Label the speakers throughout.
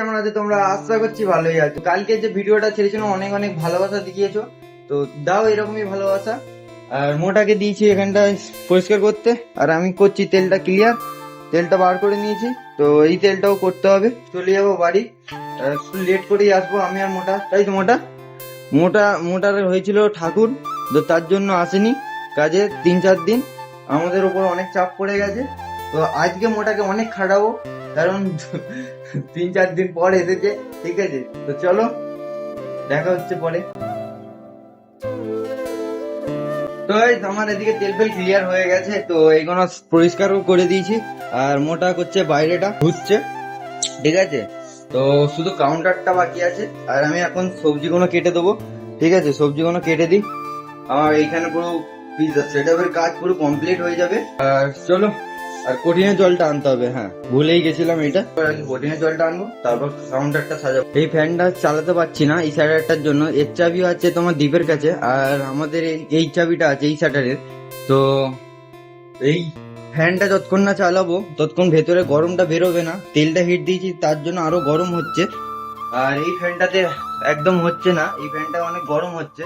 Speaker 1: কেমন আছো তোমরা? আশা করছি ভালোই আছো। কালকে যে ভিডিওটা ছেড়েছিল অনেক অনেক ভালোবাসা দেখিয়েছো, তো দাও এরকমই ভালোবাসা। আর মোটাকে দিয়েছি এখানটায় পরিষ্কার করতে, আর আমি করছি তেলটা ক্লিয়ার। তেলটা বার করে নিয়েছি, তো এই তেলটাও করতে হবে। চলে যাবো বাড়ি, একটু লেট করেই আসবো আমি আর মোটা। তাই তো মোটার হয়েছিল ঠাকুর, তো তার জন্য আসেনি কাজে 3-4 দিন। আমাদের উপর অনেক চাপ পড়ে গেছে, তো আজকে মোটাকে অনেক খাটাবো, কারণ 3-4 দিন পর এসেছে। ঠিক আছে, তো চলো দেখা হচ্ছে পরে। তো এই আমার এদিকে তেল ফেল ক্লিয়ার হয়ে গেছে, তো এইগুলো পরিষ্কারও করে দিয়েছি। আর মোটা করছে বাইরেটা ঘুরছে, ঠিক আছে। তো শুধু কাউন্টারটা বাকি আছে, আর আমি এখন সবজিগুলো কেটে দেবো। ঠিক আছে, সবজিগুলো কেটে দিই। আমার এইখানে পুরো পিৎজা সেটআপের কাজ পুরো কমপ্লিট হয়ে যাবে। আর চলো, আর কঠিনের জলটা আনতে হবে। হ্যাঁ, ভুলেই গেছিলাম এটা। কঠিনের জলটা আনবো, তারপর কাউন্টারটা সাজাবো। এই ফ্যানটা চালাতে পারছি না এই শাটারটার জন্য। এর চাবিও আছে তোমার দ্বীপের কাছে, আর আমাদের এই চাবিটা আছে এই শাটারের। তো এই ফ্যানটা যতক্ষণ না চালাবো ততক্ষণ ভেতরে গরমটা বেরোবে না। তেলটা হিট দিয়েছি তার জন্য আরো গরম হচ্ছে। আর এই ফ্যানটাতে একদম হচ্ছে না, এই ফ্যানটা অনেক গরম হচ্ছে।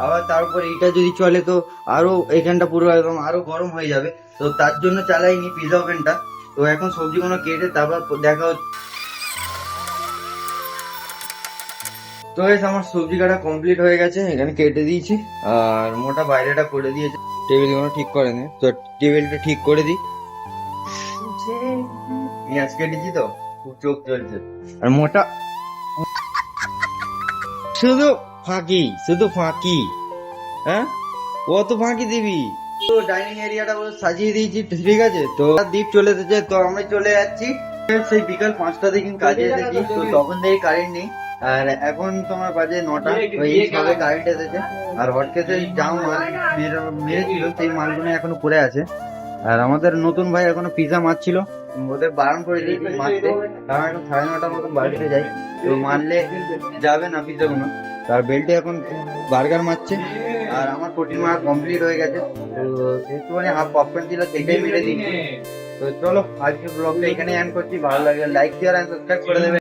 Speaker 1: আবার তার উপর এইটা যদি চলে তো আরো এখানটা পুরো একদম আরো গরম হয়ে যাবে। তো তার জন্য চালাইনি পিজা ওভেনটা। তো এখন সবজিগুলো কেটে তারপর দেখা হচ্ছে। তো আমার সবজি কাটা কমপ্লিট হয়ে গেছে, এখানে কেটে দিয়েছি। আর মোটা বাইরেটা করে দিয়েছে, টেবিলগুলো ঠিক করে নে। তো টেবিলটা ঠিক করে দিই। পেঁয়াজ কেটেছি তো, খুব চোখ চলছে। আর মোটা শুধু শুধু ফাঁকি। হ্যাঁ, কত ফাঁকি দিবি? তো ডাইনিং এরিয়াটা পুরো সাজিয়ে দিয়েছি, ঠিক আছে। তো দ্বীপ চলে এসেছে, তো আমরা চলে যাচ্ছি। সেই বিকাল 5টা থেকে কাজে এসেছি, তো তখন থেকে কারেন্ট নেই। আর এখন তোমার বাজে 9টা, তো এই সবে কারেন্ট এসেছে। আর হটকেসে যা মাল মেরেছিল সেই মালগুলো এখনো পড়ে আছে। আর আমাদের নতুন ভাই এখনো পিজা মারছিল, ওদের বারণ করে দিয়েছি মারতে, কারণ এখন 9:30 মতন বাড়িতে যাই, তো মারলে যাবে না পিজা গুলো। তার বেল্টে এখন বার্গার মারছে। আর আমার প্রোটিন মারা কমপ্লিট হয়ে গেছে, তো একটুখানি হাফ পপকর্ন ছিল সেটাই মেরে দিচ্ছি। তো চলো, আজকে ব্লগটা এখানে এন্ড করছি। ভালো লাগে লাইক শেয়ার এন্ড সাবস্ক্রাইব করে দেবে।